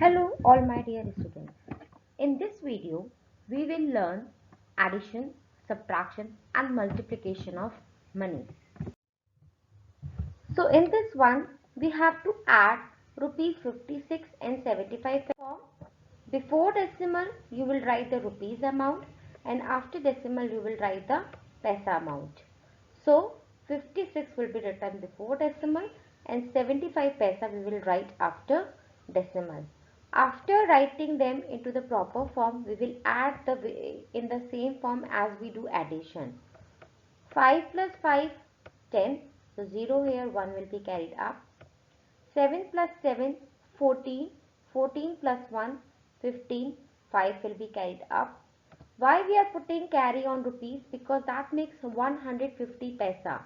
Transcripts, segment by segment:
Hello all my dear students. In this video, we will learn addition, subtraction and multiplication of money. So in this one, we have to add rupees 56 and 75 form. Before decimal, you will write the rupees amount, and after decimal, you will write the paisa amount. So 56 will be written before decimal and 75 paisa we will write after decimal. After writing them into the proper form, we will add in the same form as we do addition. 5 plus 5, 10. So 0 here, 1 will be carried up. 7 plus 7, 14. 14 plus 1, 15. 5 will be carried up. Why we are putting carry on rupees? Because that makes 150 paisa.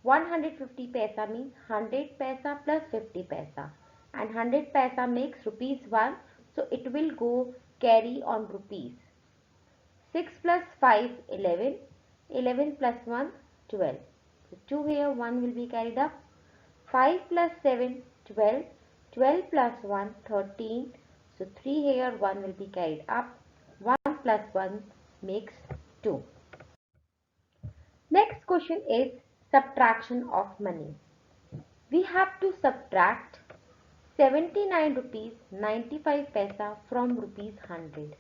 150 paisa means 100 paisa plus 50 paisa. And 100 paisa makes rupees 1. So it will go carry on rupees. 6 plus 5, 11. 11 plus 1, 12. So 2 here, 1 will be carried up. 5 plus 7, 12. 12 plus 1, 13. So 3 here, 1 will be carried up. 1 plus 1 makes 2. Next question is subtraction of money. We have to subtract 79 rupees 95 paisa from rupees 100.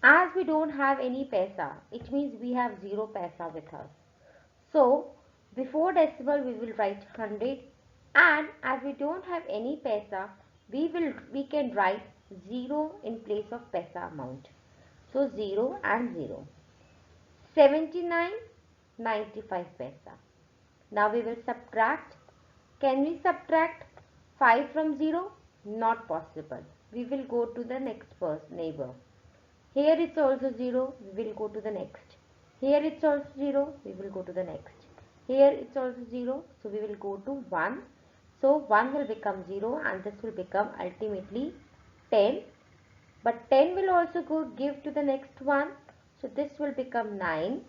As we don't have any paisa, it means we have 0 paisa with us. So before decimal we will write 100, and as we don't have any paisa, we can write 0 in place of paisa amount. So 0 and 0. 79 95 paisa. Now we will subtract. Can we subtract 5 from 0? Not possible. We will go to the next neighbor. Here it's also 0. We will go to the next. Here it's also 0. We will go to the next. Here it's also 0. So we will go to 1. So 1 will become 0 and this will become ultimately 10. But 10 will also give to the next one. So this will become 9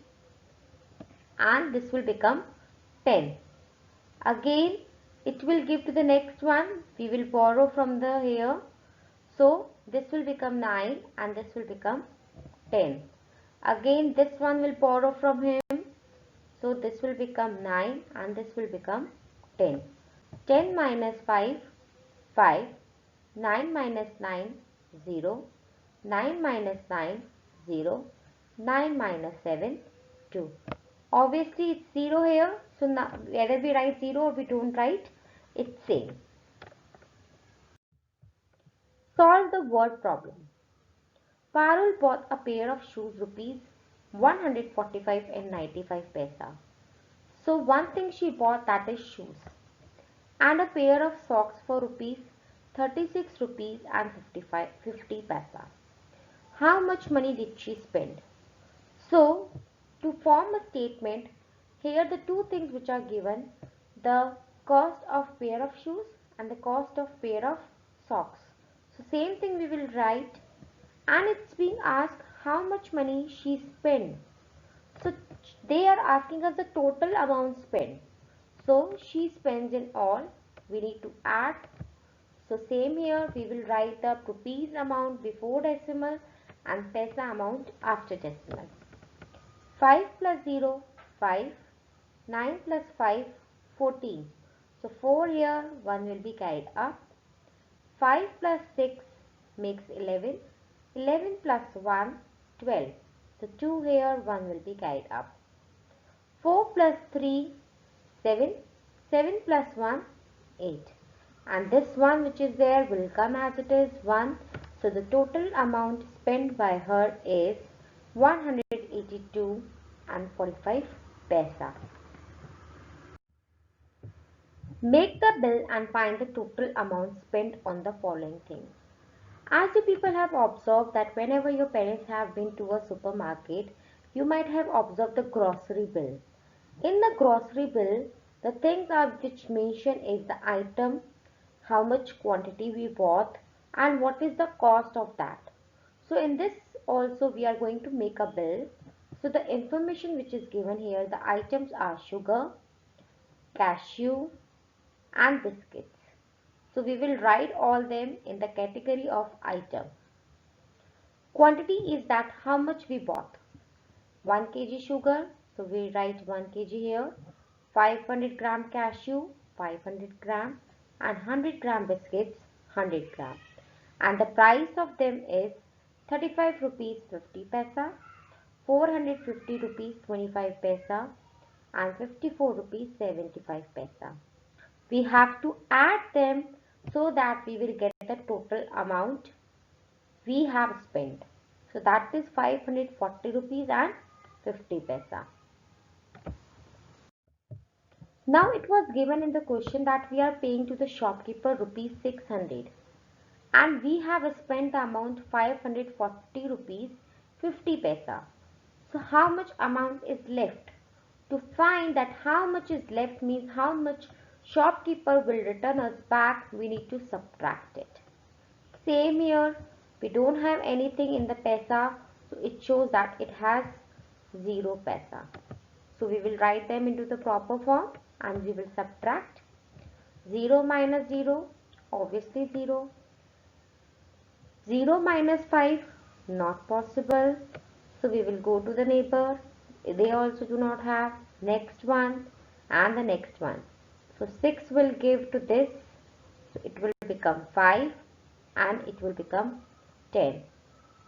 and this will become 10. Again it will give to the next one. We will borrow from the here. So this will become 9 and this will become 10. Again this one will borrow from him. So this will become 9 and this will become 10. 10 minus 5, 5. 9 minus 9, 0. 9 minus 9, 0. 9 minus 7, 2. Obviously it's 0 here. So now whether we write 0 or we don't write, it's same. Solve the word problem. Parul bought a pair of shoes rupees 145 and 95 paisa. So one thing she bought, that is shoes, and a pair of socks for rupees 36 rupees and 50 paisa. How much money did she spend? So to form a statement, here the two things which are given, the cost of pair of shoes and the cost of pair of socks. So same thing we will write, and it's being asked how much money she spent. So they are asking us the total amount spent. So she spends in all. We need to add. So same here, we will write the rupees amount before decimal and paisa amount after decimal. 5 plus 0, 5. 9 plus 5, 14. So 4 here, 1 will be carried up. 5 plus 6 makes 11. 11 plus 1, 12. So 2 here, 1 will be carried up. 4 plus 3, 7. 7 plus 1, 8. And this one which is there will come as it is 1. So the total amount spent by her is 182 and 45 paisa. Make the bill and find the total amount spent on the following things. As you people have observed that whenever your parents have been to a supermarket, you might have observed the grocery bill. In the grocery bill, the things are which mention is the item, how much quantity we bought, and what is the cost of that. So in this also we are going to make a bill. So the information which is given here, the items are sugar, cashew and biscuits. So we will write all them in the category of item. Quantity is that how much we bought. 1 kg sugar, so we write 1 kg here. 500 gram cashew, 500 gram, and 100 gram biscuits, 100 gram. And the price of them is 35 rupees 50 paisa, 450 rupees 25 paisa, and 54 rupees 75 paisa. We have to add them so that we will get the total amount we have spent. So that is 540 rupees and 50 paisa. Now it was given in the question that we are paying to the shopkeeper rupees 600 and we have spent the amount 540 rupees 50 paisa. So how much amount is left? To find that how much is left means how much shopkeeper will return us back, we need to subtract it. Same here, we don't have anything in the paisa, so it shows that it has 0 paisa. So we will write them into the proper form and we will subtract 0 minus 0, obviously 0. 0 minus 5, not possible. So we will go to the neighbor. They also do not have. Next one and the next one. So 6 will give to this. So it will become 5 and it will become 10.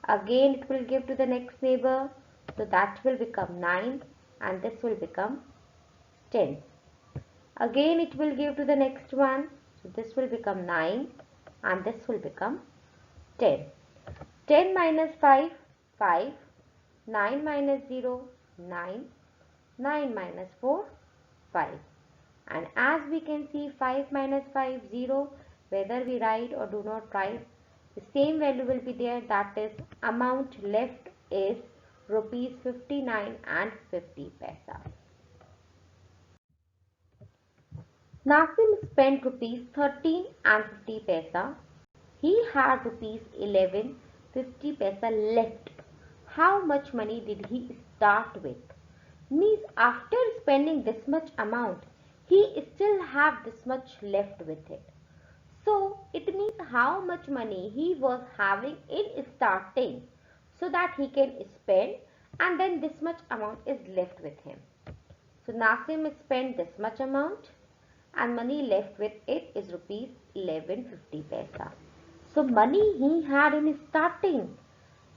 Again it will give to the next neighbor. So that will become 9 and this will become 10. Again it will give to the next one. So this will become 9 and this will become 10. 10 minus 5, 5. 9 minus 0, 9. 9 minus 4, 5. And as we can see 5 minus 5, 0. Whether we write or do not write, the same value will be there. That is amount left is rupees 59 and 50 paisa. Nasim spent rupees 13 and 50 paisa. He had rupees 11 50 paisa left. How much money did he start with? Means after spending this much amount, he still have this much left with it. So it means how much money he was having in starting so that he can spend and then this much amount is left with him. So Nasim spent this much amount and money left with it is rupees 1150 paisa. So money he had in starting.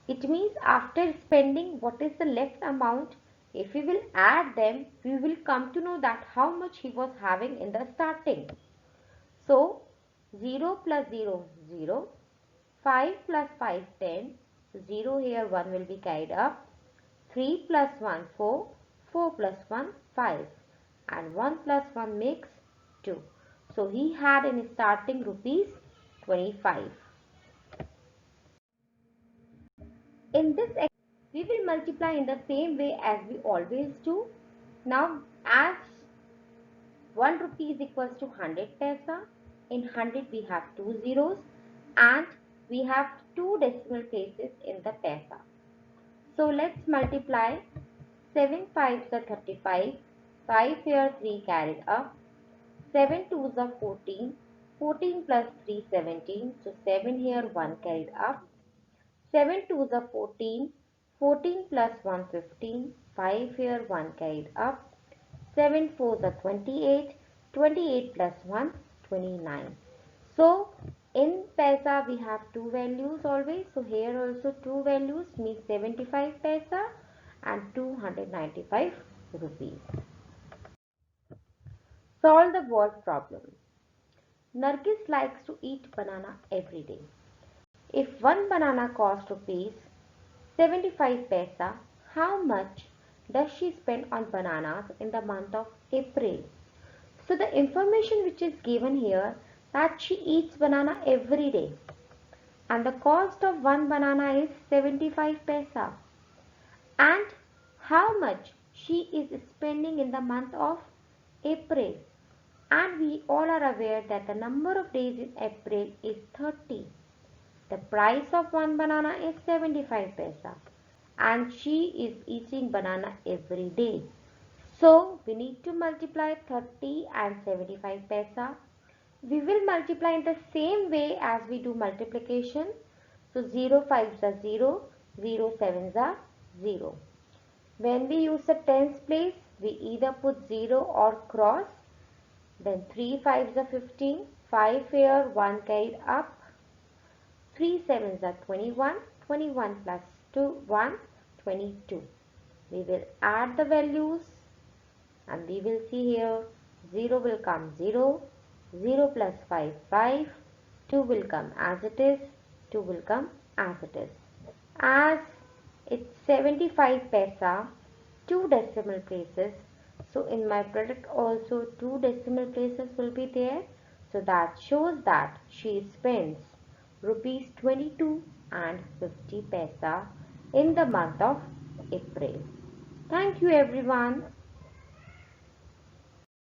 It means after spending what is the left amount, if we will add them, we will come to know that how much he was having in the starting. So 0 plus 0, 0. 5 plus 5, 10. 0 here 1 will be carried up. 3 plus 1, 4. 4 plus 1, 5. And 1 plus 1 makes 2. So he had in starting rupees 25. In this we will multiply in the same way as we always do. Now as 1 rupee is equals to 100 paisa. In 100 we have 2 zeros and we have 2 decimal places in the paisa. So let's multiply 7 5s are 35, 5 here 3 carried up, 7 2s are 14, 14 plus 3 17, so 7 here 1 carried up, 7 2s are 14, 14 plus 1 15, 5 here 1 carried up, 7 4s are 28, 28 plus 1 29. So in paisa we have two values always. So here also two values means 75 paisa and 295 rupees. Solve the word problem. Nargis likes to eat banana every day. If one banana costs rupees 75 paisa, how much does she spend on bananas in the month of April? So the information which is given here that she eats banana every day and the cost of one banana is 75 paisa and how much she is spending in the month of April, and we all are aware that the number of days in April is 30. The price of one banana is 75 paisa and she is eating banana every day. So we need to multiply 30 and 75 paisa. We will multiply in the same way as we do multiplication. So 0 5s are 0, 0 7s are 0. When we use the tens place, we either put 0 or cross. Then 3 5s are 15, 5 here, 1 carried up. 3 sevens are 21, 21 plus 2, 1, 22. We will add the values and we will see here 0 will come 0, 0 plus 5, 5, 2 will come as it is, 2 will come as it is. As it's 75 paisa, 2 decimal places. So in my product also 2 decimal places will be there. So that shows that she spends rupees 22 and 50 paisa in the month of April. Thank you everyone.